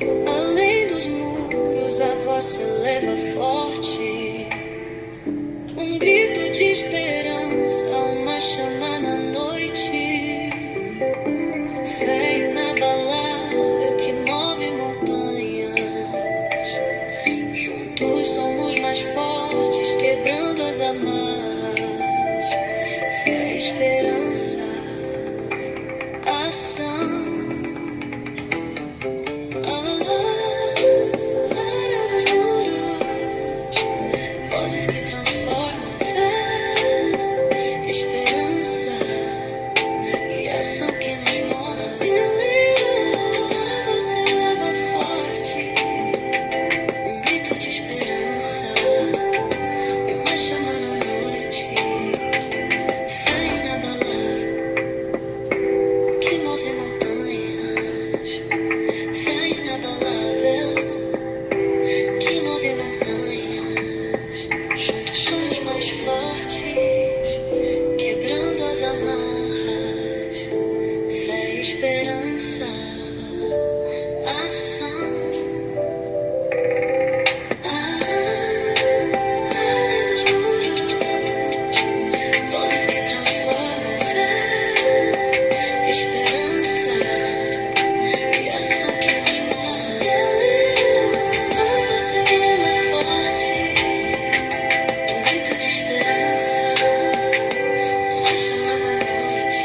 Além dos muros, a voz se eleva forte. Um grito de esperança, uma chama na noite. Fé inabalável que move montanhas. Juntos somos mais fortes, quebrando as amarras. Fé, esperança, ação. Vozes que transformam, fé, esperança e ação que nos move. Você leva forte um grito de esperança, uma chama na noite. Fé inabalável que move montanhas. Fé inabalável que move montanhas. Juntos somos mais fortes, quebrando as amarras. Fé, esperança, ação. Além dos muros, vozes que transformam. Fé, esperança e ação que nos move. Você é forte. Um grito de esperança, uma chama na noite.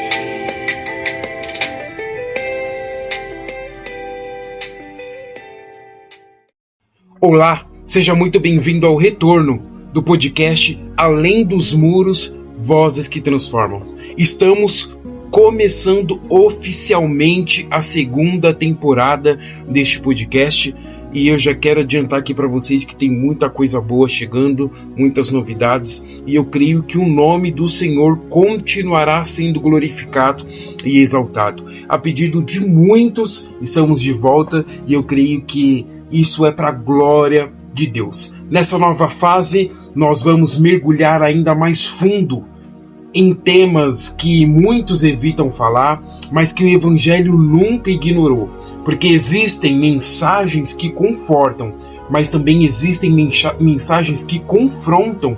Olá, seja muito bem-vindo ao retorno do podcast Além dos Muros, Vozes que Transformam. Estamos começando oficialmente a segunda temporada deste podcast e eu já quero adiantar aqui para vocês que tem muita coisa boa chegando, muitas novidades, e eu creio que o nome do Senhor continuará sendo glorificado e exaltado. A pedido de muitos, estamos de volta e eu creio que isso é para a glória de Deus. Nessa nova fase, nós vamos mergulhar ainda mais fundo em temas que muitos evitam falar, mas que o Evangelho nunca ignorou. Porque existem mensagens que confortam, mas também existem mensagens que confrontam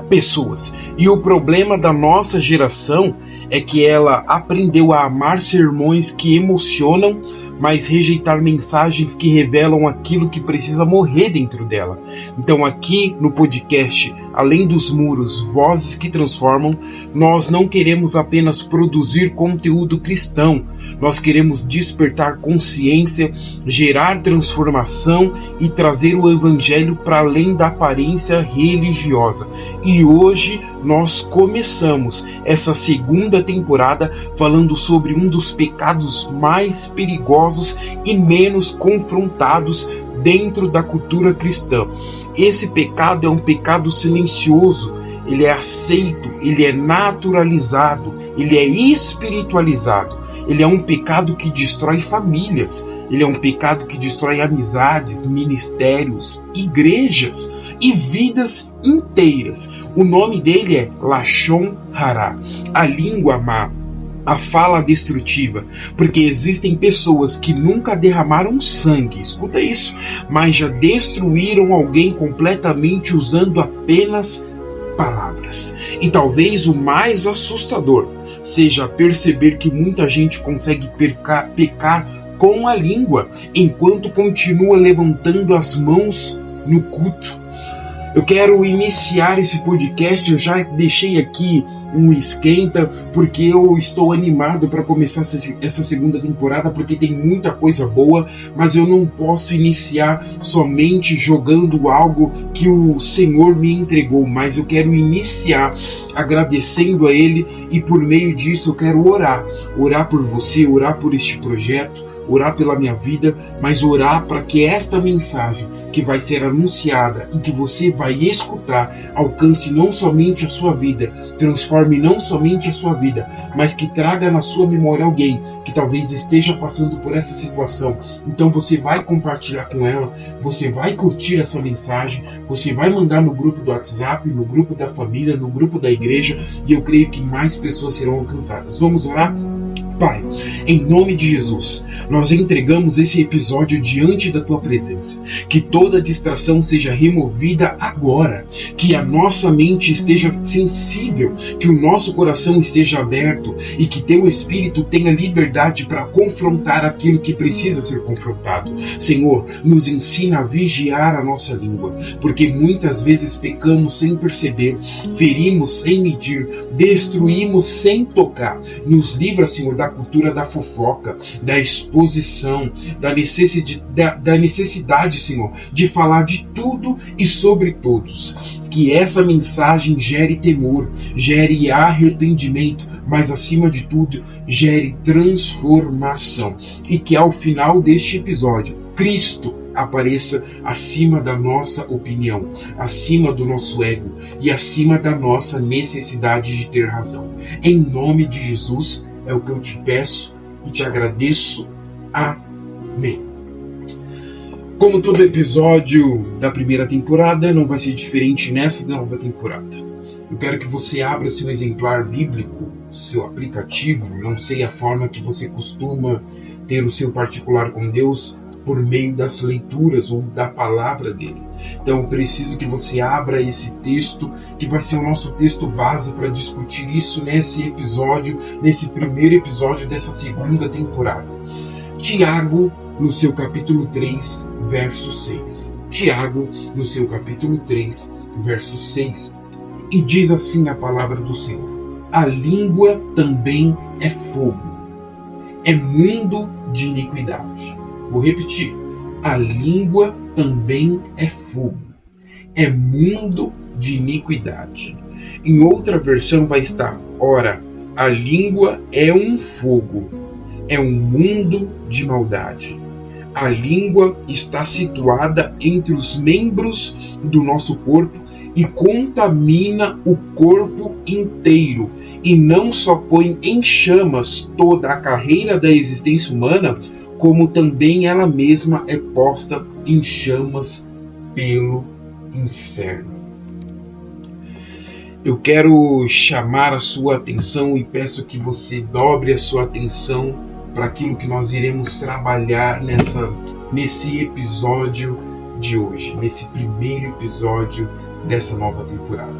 pessoas. E o problema da nossa geração é que ela aprendeu a amar sermões que emocionam, mas rejeitar mensagens que revelam aquilo que precisa morrer dentro dela. Então aqui no podcast Além dos Muros, Vozes que Transformam, nós não queremos apenas produzir conteúdo cristão, nós queremos despertar consciência, gerar transformação e trazer o Evangelho para além da aparência religiosa. E hoje nós começamos essa segunda temporada falando sobre um dos pecados mais perigosos e menos confrontados dentro da cultura cristã. Esse pecado é um pecado silencioso, ele é aceito, ele é naturalizado, ele é espiritualizado. Ele é um pecado que destrói famílias, ele é um pecado que destrói amizades, ministérios, igrejas e vidas inteiras. O nome dele é Lashon Hara, a língua má, a fala destrutiva, porque existem pessoas que nunca derramaram sangue, escuta isso, mas já destruíram alguém completamente usando apenas palavras. E talvez o mais assustador seja perceber que muita gente consegue pecar com a língua, enquanto continua levantando as mãos no culto. Eu quero iniciar esse podcast, eu já deixei aqui um esquenta, porque eu estou animado para começar essa segunda temporada, porque tem muita coisa boa, mas eu não posso iniciar somente jogando algo que o Senhor me entregou, mas eu quero iniciar agradecendo a Ele, e por meio disso eu quero orar por você, orar por este projeto, orar pela minha vida, mas orar para que esta mensagem que vai ser anunciada e que você vai escutar alcance não somente a sua vida, transforme não somente a sua vida, mas que traga na sua memória alguém que talvez esteja passando por essa situação. Então você vai compartilhar com ela, você vai curtir essa mensagem, você vai mandar no grupo do WhatsApp, no grupo da família, no grupo da igreja, e eu creio que mais pessoas serão alcançadas. Vamos orar? Pai, em nome de Jesus, nós entregamos esse episódio diante da Tua presença. Que toda distração seja removida agora. Que a nossa mente esteja sensível, que o nosso coração esteja aberto e que Teu Espírito tenha liberdade para confrontar aquilo que precisa ser confrontado. Senhor, nos ensina a vigiar a nossa língua, porque muitas vezes pecamos sem perceber, ferimos sem medir, destruímos sem tocar. Nos livra, Senhor, da cultura da fofoca, da exposição, da necessidade, Senhor, de falar de tudo e sobre todos. Que essa mensagem gere temor, gere arrependimento, mas acima de tudo, gere transformação. E que ao final deste episódio, Cristo apareça acima da nossa opinião, acima do nosso ego e acima da nossa necessidade de ter razão. Em nome de Jesus, é o que eu te peço e te agradeço. Amém. Como todo episódio da primeira temporada, não vai ser diferente nessa nova temporada. Eu quero que você abra seu exemplar bíblico, seu aplicativo, não sei a forma que você costuma ter o seu particular com Deus, por meio das leituras ou da palavra dele. Então eu preciso que você abra esse texto, que vai ser o nosso texto base para discutir isso nesse episódio, nesse primeiro episódio dessa segunda temporada. Tiago, no seu capítulo 3, verso 6. Tiago, no seu capítulo 3, verso 6. E diz assim a palavra do Senhor: a língua também é fogo, é mundo de iniquidade. Vou repetir. A língua também é fogo, é mundo de iniquidade. Em outra versão vai estar: ora, a língua é um fogo, é um mundo de maldade. A língua está situada entre os membros do nosso corpo e contamina o corpo inteiro, e não só põe em chamas toda a carreira da existência humana, como também ela mesma é posta em chamas pelo inferno. Eu quero chamar a sua atenção e peço que você dobre a sua atenção para aquilo que nós iremos trabalhar nesse episódio de hoje, nesse primeiro episódio dessa nova temporada.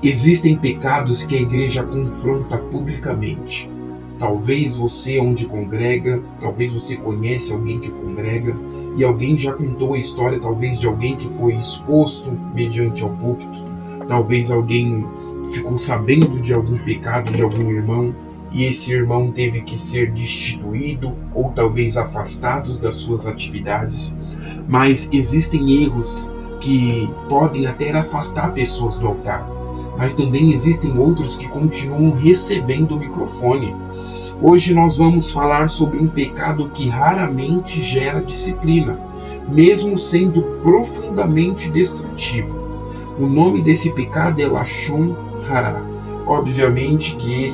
Existem pecados que a igreja confronta publicamente. Talvez você, onde congrega, talvez você conhece alguém que congrega, e alguém já contou a história, talvez, de alguém que foi exposto mediante ao púlpito, talvez alguém ficou sabendo de algum pecado de algum irmão, e esse irmão teve que ser destituído, ou talvez afastados das suas atividades. Mas existem erros que podem até afastar pessoas do altar, mas também existem outros que continuam recebendo o microfone. Hoje nós vamos falar sobre um pecado que raramente gera disciplina, mesmo sendo profundamente destrutivo. O nome desse pecado é Lashon Hara. Obviamente que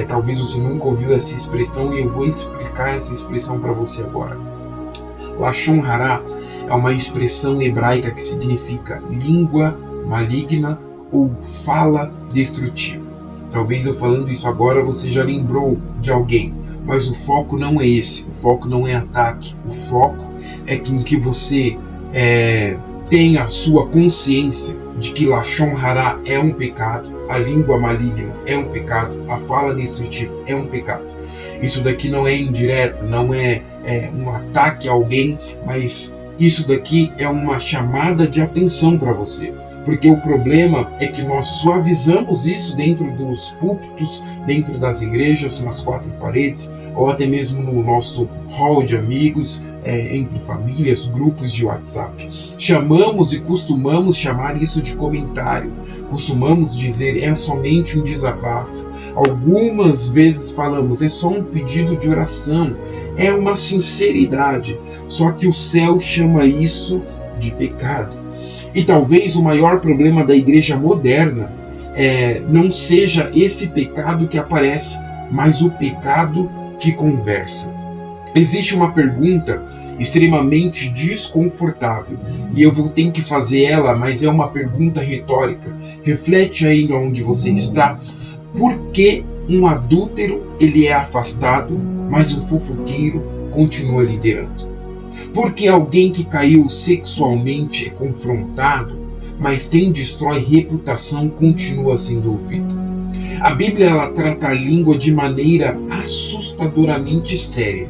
talvez você nunca ouviu essa expressão, e eu vou explicar essa expressão para você agora. Lashon Hara é uma expressão hebraica que significa língua maligna ou fala destrutiva. Talvez eu falando isso agora você já lembrou de alguém, mas o foco não é esse, o foco não é ataque, o foco é que você tenha a sua consciência de que Lashon Hara é um pecado, a língua maligna é um pecado, a fala destrutiva é um pecado. Isso daqui não é indireto, não é um ataque a alguém, mas isso daqui é uma chamada de atenção para você. Porque o problema é que nós suavizamos isso dentro dos púlpitos, dentro das igrejas, nas quatro paredes, ou até mesmo no nosso hall de amigos, entre famílias, grupos de WhatsApp. Chamamos e costumamos chamar isso de comentário. Costumamos dizer, é somente um desabafo. Algumas vezes falamos, é só um pedido de oração. É uma sinceridade. Só que o céu chama isso de pecado. E talvez o maior problema da igreja moderna não seja esse pecado que aparece, mas o pecado que conversa. Existe uma pergunta extremamente desconfortável, e eu vou ter que fazer ela, mas é uma pergunta retórica. Reflete aí onde você está. Por que Um adúltero, ele é afastado, mas o fofoqueiro continua liderando. Porque alguém que caiu sexualmente é confrontado, mas quem destrói reputação continua sendo ouvido. A Bíblia ela trata a língua de maneira assustadoramente séria.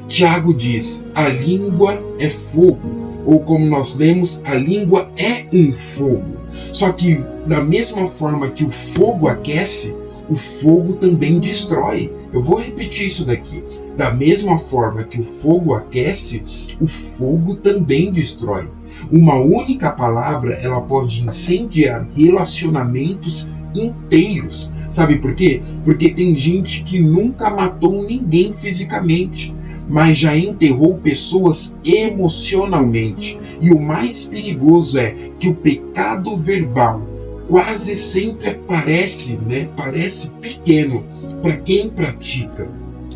Tiago diz, a língua é fogo, ou como nós lemos, a língua é um fogo. Só que da mesma forma que o fogo aquece, o fogo também destrói. Eu vou repetir isso daqui. Da mesma forma que o fogo aquece, o fogo também destrói. Uma única palavra, ela pode incendiar relacionamentos inteiros. Sabe por quê? Porque tem gente que nunca matou ninguém fisicamente, mas já enterrou pessoas emocionalmente. E o mais perigoso é que o pecado verbal quase sempre parece pequeno para quem pratica.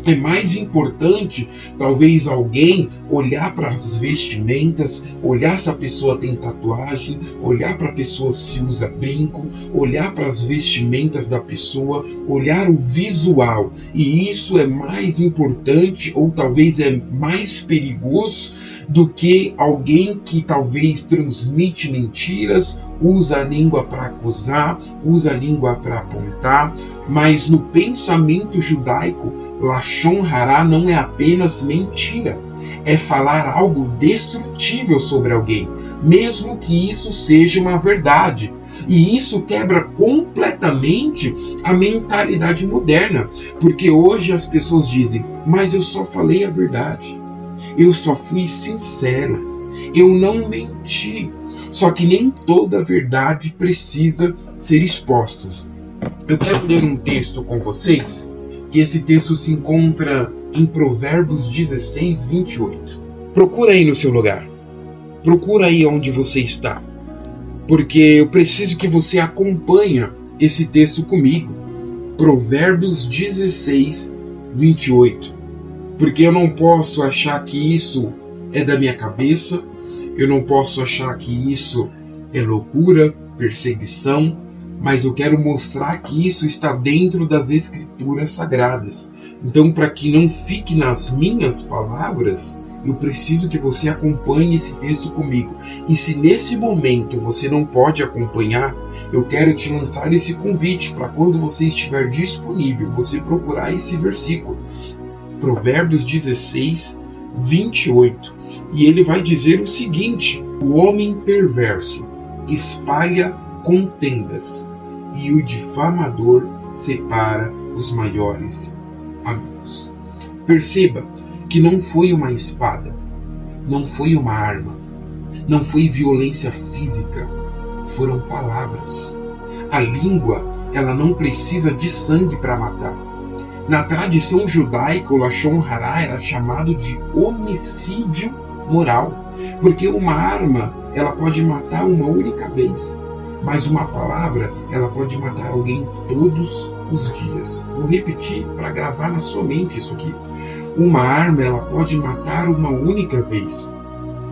É mais importante, talvez, alguém olhar para as vestimentas, olhar se a pessoa tem tatuagem, olhar para a pessoa se usa brinco, olhar para as vestimentas da pessoa, olhar o visual. E isso é mais importante, ou talvez é mais perigoso, do que alguém que talvez transmite mentiras, usa a língua para acusar, usa a língua para apontar. Mas no pensamento judaico, Lashon Hará não é apenas mentira, é falar algo destrutível sobre alguém, mesmo que isso seja uma verdade. E isso quebra completamente a mentalidade moderna, porque hoje as pessoas dizem, mas eu só falei a verdade, eu só fui sincero, eu não menti. Só que nem toda a verdade precisa ser exposta. Eu quero ler um texto com vocês, que esse texto se encontra em Provérbios 16, 28. Procura aí no seu lugar. Procura aí onde você está. Porque eu preciso que você acompanhe esse texto comigo. Provérbios 16, 28. Porque eu não posso achar que isso é da minha cabeça. Eu não posso achar que isso é loucura, perseguição. Mas eu quero mostrar que isso está dentro das Escrituras Sagradas. Então, para que não fique nas minhas palavras, eu preciso que você acompanhe esse texto comigo. E se nesse momento você não pode acompanhar, eu quero te lançar esse convite para quando você estiver disponível, você procurar esse versículo. Provérbios 16, 28. E ele vai dizer o seguinte: o homem perverso espalha contendas, e o difamador separa os maiores amigos. Perceba que não foi uma espada, não foi uma arma, não foi violência física, foram palavras. A língua, ela não precisa de sangue para matar. Na tradição judaica, o Lashon Hará era chamado de homicídio moral, porque uma arma, ela pode matar uma única vez, mas uma palavra, ela pode matar alguém todos os dias. Vou repetir para gravar na sua mente isso aqui. Uma arma, ela pode matar uma única vez.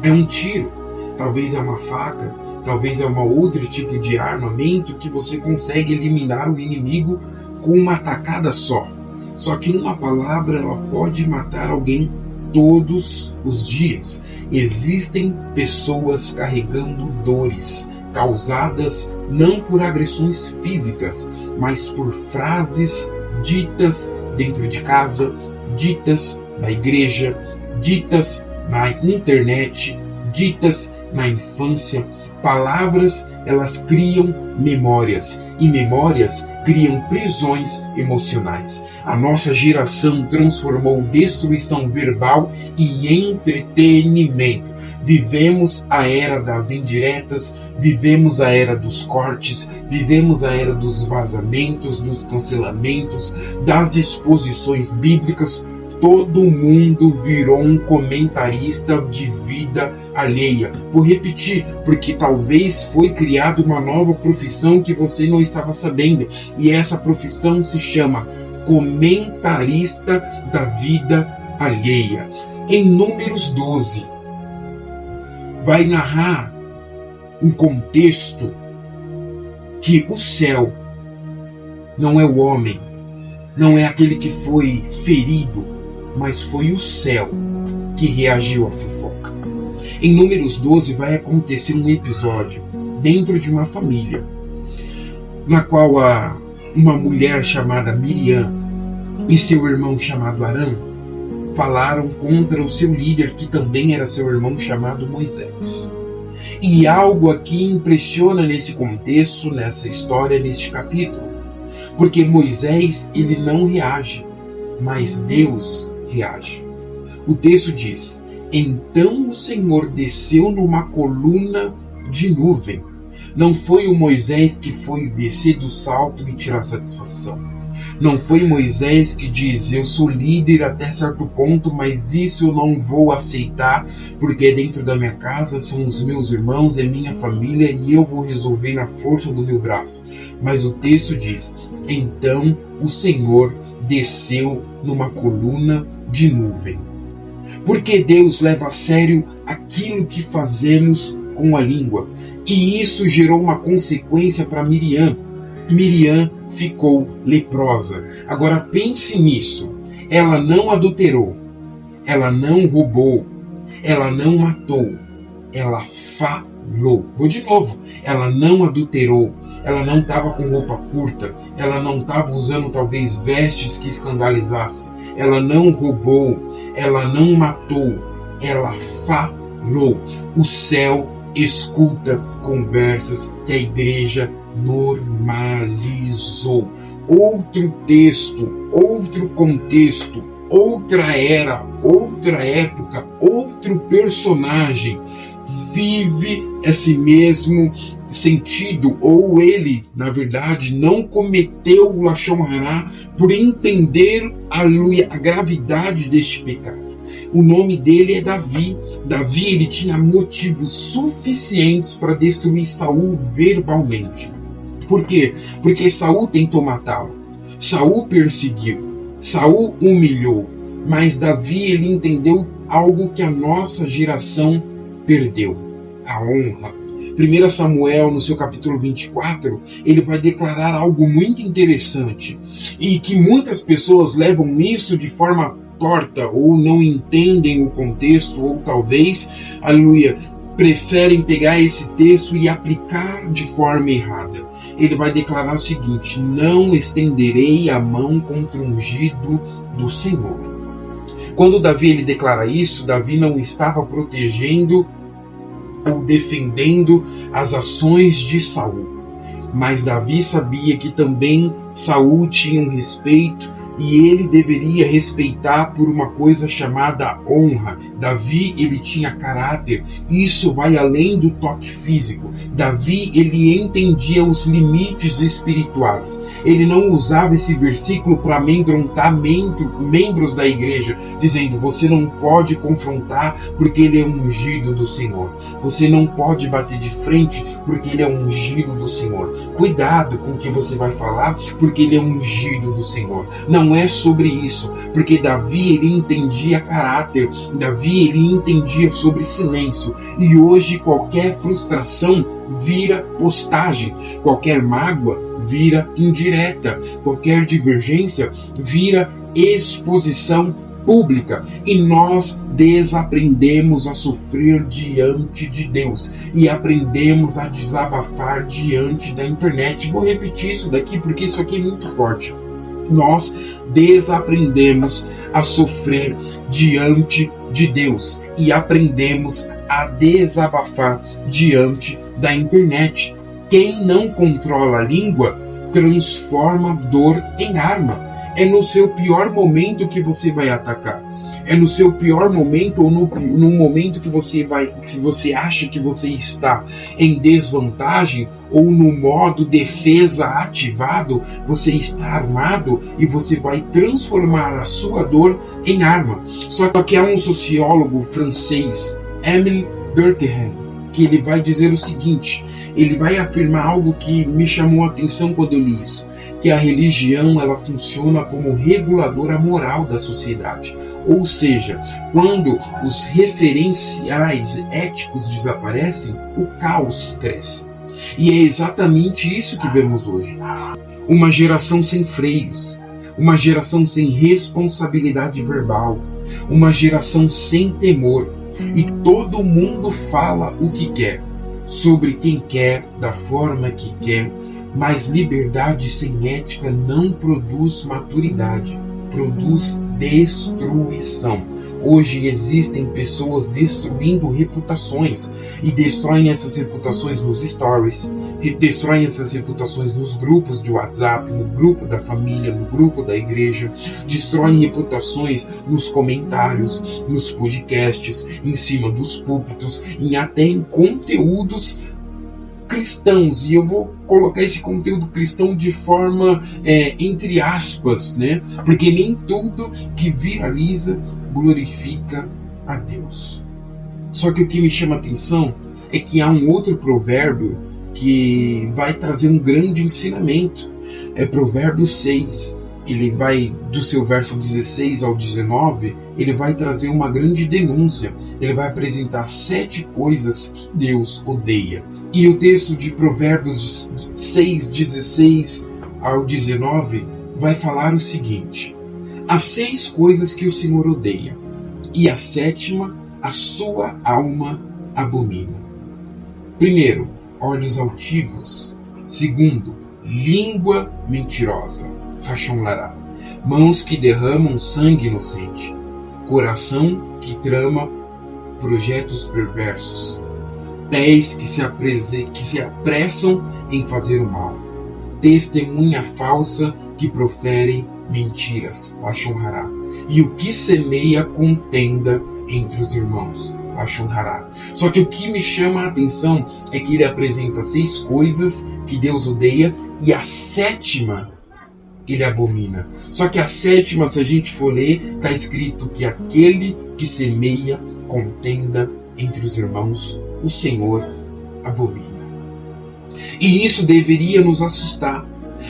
É um tiro, talvez é uma faca, talvez é uma outro tipo de armamento que você consegue eliminar o inimigo com uma tacada só. Só que uma palavra, ela pode matar alguém todos os dias. Existem pessoas carregando dores causadas não por agressões físicas, mas por frases ditas dentro de casa, ditas na igreja, ditas na internet, ditas na infância. Palavras, elas criam memórias, e memórias criam prisões emocionais. A nossa geração transformou destruição verbal em entretenimento. Vivemos a era das indiretas, vivemos a era dos cortes, vivemos a era dos vazamentos, dos cancelamentos, das exposições bíblicas. Todo mundo virou um comentarista de vida alheia. Vou repetir, porque talvez foi criada uma nova profissão que você não estava sabendo. E essa profissão se chama comentarista da vida alheia. Em Números 12, vai narrar um contexto que o céu não é o homem, não é aquele que foi ferido, mas foi o céu que reagiu à fofoca. Em Números 12 vai acontecer um episódio dentro de uma família, na qual uma mulher chamada Miriam e seu irmão chamado Arão falaram contra o seu líder, que também era seu irmão chamado Moisés. E algo aqui impressiona nesse contexto, nessa história, neste capítulo. Porque Moisés, ele não reage, mas Deus reage. O texto diz: então o Senhor desceu numa coluna de nuvem. Não foi o Moisés que foi descer do salto e tirar satisfação. Não foi Moisés que diz: eu sou líder até certo ponto, mas isso eu não vou aceitar, porque dentro da minha casa são os meus irmãos, é minha família e eu vou resolver na força do meu braço. Mas o texto diz: então o Senhor desceu numa coluna de nuvem. Porque Deus leva a sério aquilo que fazemos com a língua. E isso gerou uma consequência para Miriam. Miriam ficou leprosa. Agora pense nisso. Ela não adulterou, ela não roubou, ela não matou, ela falou. Vou de novo. Ela não adulterou, ela não estava com roupa curta, ela não estava usando talvez vestes que escandalizassem, ela não roubou, ela não matou, ela falou. O céu escuta conversas que a igreja normalizou. Outro texto, outro contexto, outra era, outra época, outro personagem vive esse mesmo sentido, ou ele, na verdade, não cometeu o Lashon Hará por entender a gravidade deste pecado. O nome dele é Davi. Davi, ele tinha motivos suficientes para destruir Saul verbalmente. Por quê? Porque Saul tentou matá-lo. Saul perseguiu. Saul humilhou. Mas Davi, ele entendeu algo que a nossa geração perdeu: a honra. 1 Samuel, no seu capítulo 24, ele vai declarar algo muito interessante e que muitas pessoas levam isso de forma torta, ou não entendem o contexto, ou talvez, aleluia, preferem pegar esse texto e aplicar de forma errada. Ele vai declarar o seguinte: não estenderei a mão contra o ungido do Senhor. Quando Davi ele declara isso, Davi não estava protegendo ou defendendo as ações de Saul. Mas Davi sabia que também Saul tinha um respeito e ele deveria respeitar por uma coisa chamada honra. Davi, ele tinha caráter. Isso vai além do toque físico. Davi, ele entendia os limites espirituais. Ele não usava esse versículo para amedrontar membros da igreja, dizendo: você não pode confrontar porque ele é ungido do Senhor. Você não pode bater de frente porque ele é ungido do Senhor. Cuidado com o que você vai falar, porque ele é ungido do Senhor. Não é sobre isso, porque Davi, ele entendia caráter. Davi, ele entendia sobre silêncio. E hoje qualquer frustração vira postagem, qualquer mágoa vira indireta, qualquer divergência vira exposição pública, e nós desaprendemos a sofrer diante de Deus e aprendemos a desabafar diante da internet. Vou repetir isso daqui porque isso aqui é muito forte. Nós desaprendemos a sofrer diante de Deus e aprendemos a desabafar diante da internet. Quem não controla a língua transforma dor em arma. É no seu pior momento que você vai atacar. É no seu pior momento, ou no momento que você acha que você está em desvantagem, ou no modo defesa ativado, você está armado e você vai transformar a sua dor em arma. Só que há um sociólogo francês, Émile Durkheim, que ele vai dizer o seguinte: ele vai afirmar algo que me chamou a atenção quando eu li isso, que a religião ela funciona como reguladora moral da sociedade. Ou seja, quando os referenciais éticos desaparecem, o caos cresce. E é exatamente isso que vemos hoje. Uma geração sem freios, uma geração sem responsabilidade verbal, uma geração sem temor. E todo mundo fala o que quer, sobre quem quer, da forma que quer, mas liberdade sem ética não produz maturidade, produz destruição. Hoje existem pessoas destruindo reputações e destroem essas reputações nos stories, e destroem essas reputações nos grupos de WhatsApp, no grupo da família, no grupo da igreja, destroem reputações nos comentários, nos podcasts, em cima dos púlpitos, até em conteúdos cristãos. E eu vou colocar esse conteúdo cristão de forma entre aspas, né? Porque nem tudo que viraliza glorifica a Deus. Só que o que me chama a atenção é que há um outro provérbio que vai trazer um grande ensinamento. É Provérbios 6. Ele vai, do seu verso 16 ao 19, ele vai trazer uma grande denúncia. Ele vai apresentar 7 coisas que Deus odeia. E o texto de Provérbios 6, 16 ao 19 vai falar o seguinte: há 6 coisas que o Senhor odeia, e a 7ª a sua alma abomina. Primeiro, olhos altivos. Segundo, língua mentirosa. Lashon Hará. Mãos que derramam sangue inocente. Coração que trama projetos perversos. Pés que se apressam em fazer o mal. Testemunha falsa que profere mentiras. Lashon Hará. E o que semeia contenda entre os irmãos. Lashon Hará. Só que o que me chama a atenção é que ele apresenta 6 coisas que Deus odeia e a 7ª ele abomina. Só que a 7ª, se a gente for ler, está escrito que aquele que semeia contenda entre os irmãos, o Senhor abomina. E isso deveria nos assustar,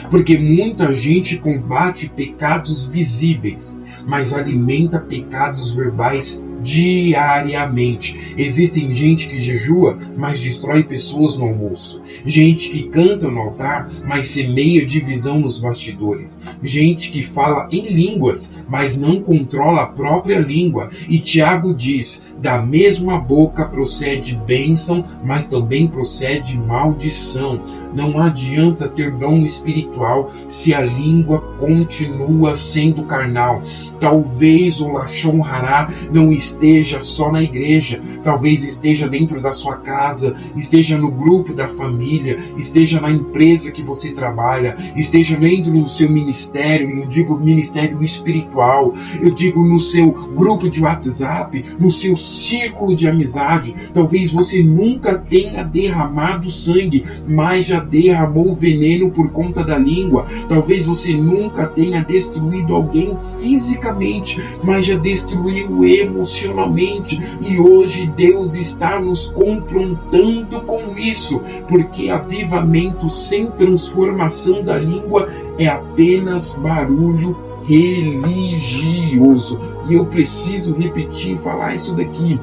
porque muita gente combate pecados visíveis, mas alimenta pecados verbais diariamente. Existem gente que jejua, mas destrói pessoas no almoço. Gente que canta no altar, mas semeia divisão nos bastidores. Gente que fala em línguas, mas não controla a própria língua. E Tiago diz: da mesma boca procede bênção, mas também procede maldição. Não adianta ter dom espiritual se a língua continua sendo carnal. Talvez o Lashon Hará não esteja só na igreja, talvez esteja dentro da sua casa, esteja no grupo da família, esteja na empresa que você trabalha, esteja dentro do seu ministério, e eu digo ministério espiritual, eu digo no seu grupo de WhatsApp, no seu círculo de amizade. Talvez você nunca tenha derramado sangue, mas já derramou veneno por conta da língua. Talvez você nunca tenha destruído alguém fisicamente, mas já destruiu emocionalmente. E hoje Deus está nos confrontando com isso, porque avivamento sem transformação da língua é apenas barulho religioso. E eu preciso repetir e falar isso daqui: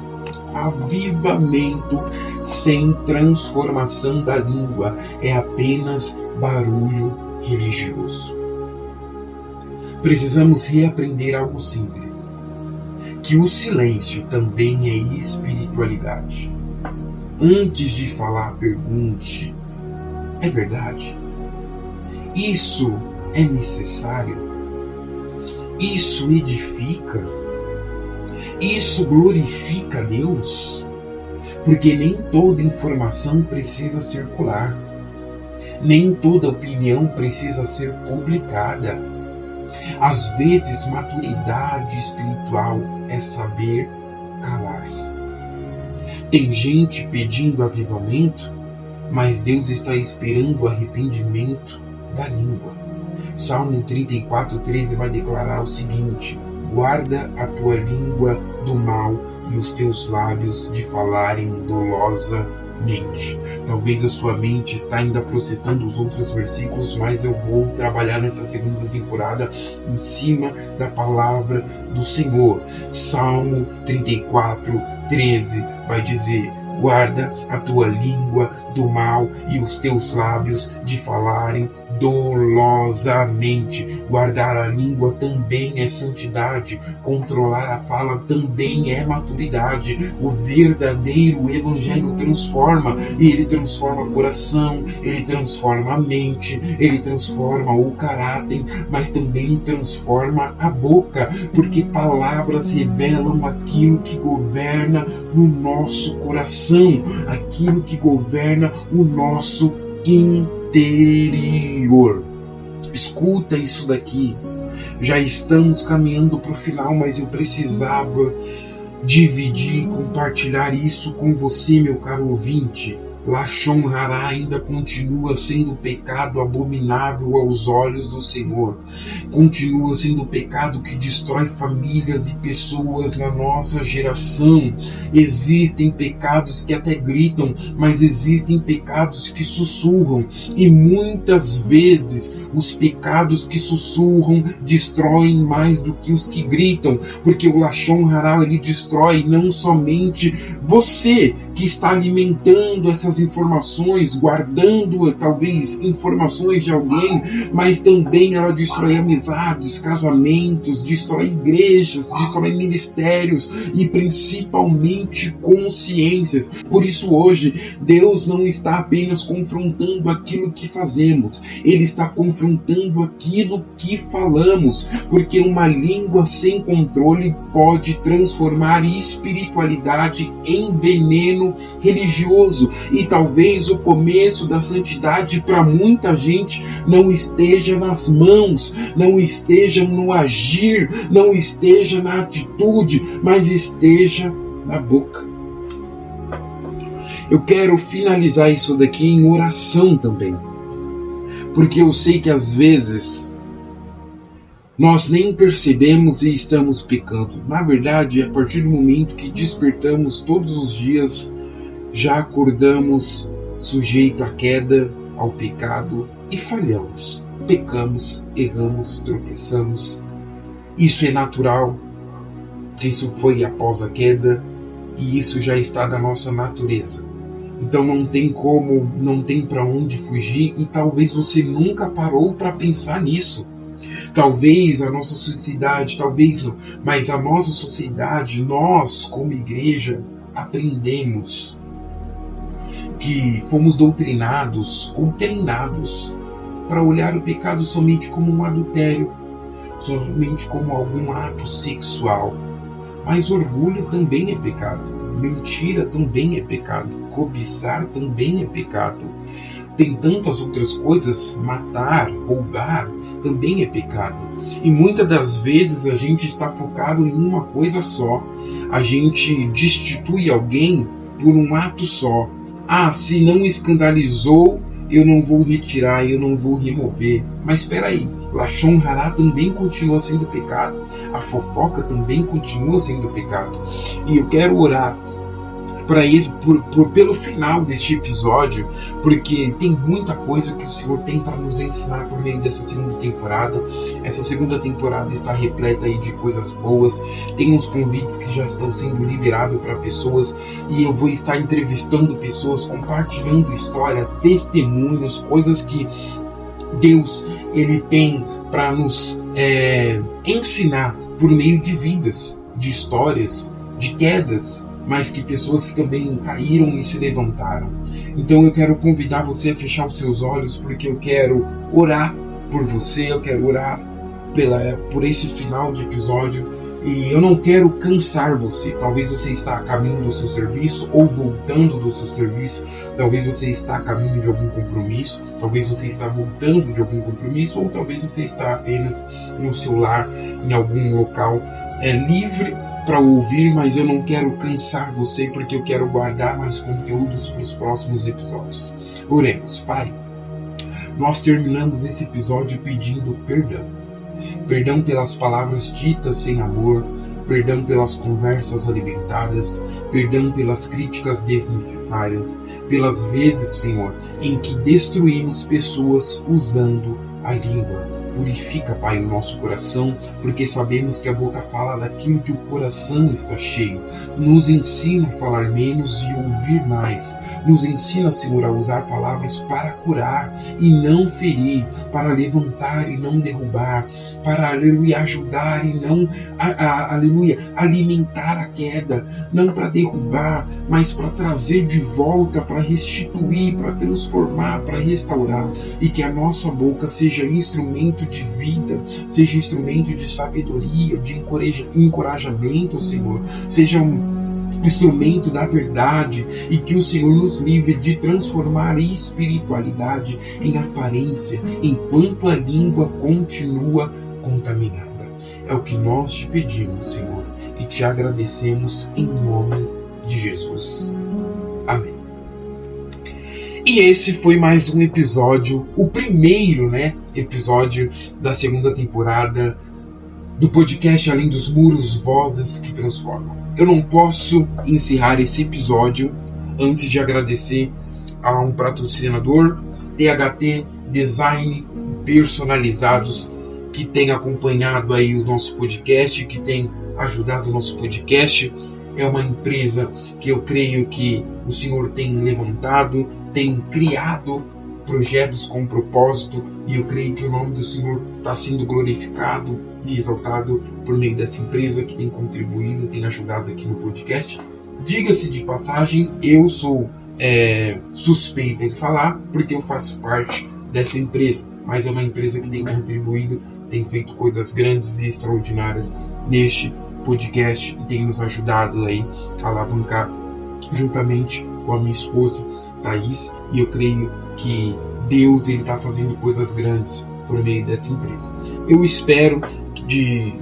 avivamento sem transformação da língua é apenas barulho religioso. Precisamos reaprender algo simples: que o silêncio também é espiritualidade. Antes de falar, pergunte: é verdade? Isso é necessário? Isso edifica? Isso glorifica a Deus? Porque nem toda informação precisa circular. Nem toda opinião precisa ser publicada. Às vezes, maturidade espiritual é saber calar-se. Tem gente pedindo avivamento, mas Deus está esperando o arrependimento da língua. Salmo 34:13 vai declarar o seguinte: guarda a tua língua do mal e os teus lábios de falarem dolosamente. Talvez a sua mente está ainda processando os outros versículos, mas eu vou trabalhar nessa segunda temporada em cima da palavra do Senhor. Salmo 34:13 vai dizer: guarda a tua língua do mal e os teus lábios de falarem cuidadosamente. Guardar a língua também é santidade, controlar a fala também é maturidade. O verdadeiro evangelho transforma, e ele transforma o coração, ele transforma a mente, ele transforma o caráter, mas também transforma a boca, porque palavras revelam aquilo que governa no nosso coração, aquilo que governa o nosso interior. Escuta isso daqui. Já estamos caminhando para o final, mas eu precisava dividir, compartilhar isso com você, meu caro ouvinte. Lashon Hará ainda continua sendo pecado abominável aos olhos do Senhor. Continua sendo pecado que destrói famílias e pessoas na nossa geração. Existem pecados que até gritam, mas existem pecados que sussurram. E muitas vezes os pecados que sussurram destroem mais do que os que gritam. Porque o Lashon Hará, ele destrói não somente você que está alimentando essas informações, guardando talvez informações de alguém, mas também ela destrói amizades, casamentos, destrói igrejas, destrói ministérios e principalmente consciências. Por isso hoje Deus não está apenas confrontando aquilo que fazemos, Ele está confrontando aquilo que falamos, porque uma língua sem controle pode transformar espiritualidade em veneno religioso. E talvez o começo da santidade para muita gente não esteja nas mãos, não esteja no agir, não esteja na atitude, mas esteja na boca. Eu quero finalizar isso daqui em oração também, porque eu sei que às vezes nós nem percebemos e estamos pecando. Na verdade, a partir do momento que despertamos todos os dias, já acordamos sujeito à queda, ao pecado e falhamos. Pecamos, erramos, tropeçamos. Isso é natural. Isso foi após a queda e isso já está da nossa natureza. Então não tem como, não tem para onde fugir e talvez você nunca parou para pensar nisso. Talvez a nossa sociedade, talvez não, mas a nossa sociedade, nós como igreja, aprendemos que fomos doutrinados ou treinados para olhar o pecado somente como um adultério, somente como algum ato sexual. Mas orgulho também é pecado, mentira também é pecado, cobiçar também é pecado. Tem tantas outras coisas, matar, roubar, também é pecado. E muitas das vezes a gente está focado em uma coisa só. A gente destitui alguém por um ato só. Ah, se não escandalizou, eu não vou retirar, eu não vou remover. Mas espera aí, Lashon Hará também continua sendo pecado. A fofoca também continua sendo pecado. E eu quero orar para isso, pelo final deste episódio, porque tem muita coisa que o Senhor tem para nos ensinar por meio dessa segunda temporada. Essa segunda temporada está repleta aí de coisas boas, tem uns convites que já estão sendo liberados para pessoas, e eu vou estar entrevistando pessoas, compartilhando histórias, testemunhos, coisas que Deus ele tem para nos ensinar por meio de vidas, de histórias, de quedas, mas que pessoas que também caíram e se levantaram. Então eu quero convidar você a fechar os seus olhos, porque eu quero orar por você, eu quero orar por esse final de episódio, e eu não quero cansar você. Talvez você está a caminho do seu serviço ou voltando do seu serviço, talvez você está a caminho de algum compromisso, talvez você está voltando de algum compromisso, ou talvez você está apenas no seu lar, em algum local livre para ouvir, mas eu não quero cansar você, porque eu quero guardar mais conteúdos para os próximos episódios. Oremos. Pai, nós terminamos esse episódio pedindo perdão. Perdão pelas palavras ditas sem amor, perdão pelas conversas alimentadas, perdão pelas críticas desnecessárias, pelas vezes, Senhor, em que destruímos pessoas usando a língua. purifica, Pai, o nosso coração, porque sabemos que a boca fala daquilo que o coração está cheio. Nos ensina a falar menos e ouvir mais. Nos ensina, Senhor, a usar palavras para curar e não ferir, para levantar e não derrubar, para, aleluia, ajudar e não, aleluia, alimentar a queda, não para derrubar, mas para trazer de volta, para restituir, para transformar, para restaurar, e que a nossa boca seja instrumento de vida, seja instrumento de sabedoria, de encorajamento, Senhor, seja um instrumento da verdade, e que o Senhor nos livre de transformar a espiritualidade em aparência, enquanto a língua continua contaminada. É o que nós te pedimos, Senhor, e te agradecemos em nome de Jesus. Amém. E esse foi mais um episódio, o primeiro, episódio da segunda temporada do podcast Além dos Muros, Vozes que Transformam. Eu não posso encerrar esse episódio antes de agradecer a um patrocinador, THT Design Personalizados, que tem acompanhado aí o nosso podcast, que tem ajudado o nosso podcast. É uma empresa que eu creio que o Senhor tem levantado, tem criado projetos com propósito, e eu creio que o nome do Senhor está sendo glorificado e exaltado por meio dessa empresa que tem contribuído, tem ajudado aqui no podcast. Diga-se de passagem, eu sou suspeito em falar, porque eu faço parte dessa empresa, mas é uma empresa que tem contribuído, tem feito coisas grandes e extraordinárias neste podcast, e tem nos ajudado aí a alavancar juntamente com a minha esposa Thaís, e eu creio que Deus está fazendo coisas grandes por meio dessa empresa. Eu espero de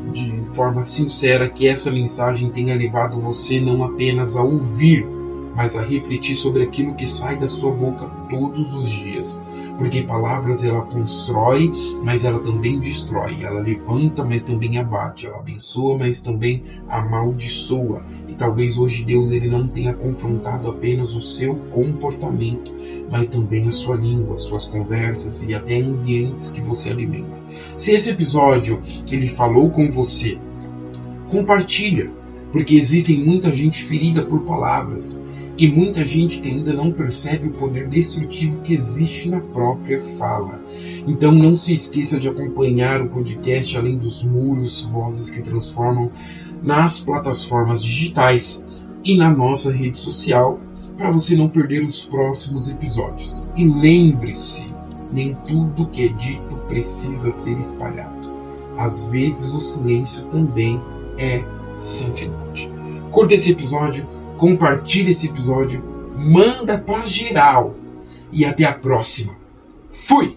forma sincera que essa mensagem tenha levado você não apenas a ouvir, mas a refletir sobre aquilo que sai da sua boca todos os dias. Porque palavras ela constrói, mas ela também destrói. Ela levanta, mas também abate. Ela abençoa, mas também amaldiçoa. E talvez hoje Deus ele não tenha confrontado apenas o seu comportamento, mas também a sua língua, suas conversas e até ambientes que você alimenta. Se esse episódio ele falou com você, compartilha, porque existe muita gente ferida por palavras. E muita gente que ainda não percebe o poder destrutivo que existe na própria fala. Então não se esqueça de acompanhar o podcast Além dos Muros, Vozes que Transformam, nas plataformas digitais e na nossa rede social, para você não perder os próximos episódios. E lembre-se, nem tudo que é dito precisa ser espalhado. Às vezes o silêncio também é santidade. Curta esse episódio, compartilhe esse episódio, manda pra geral, e até a próxima. Fui!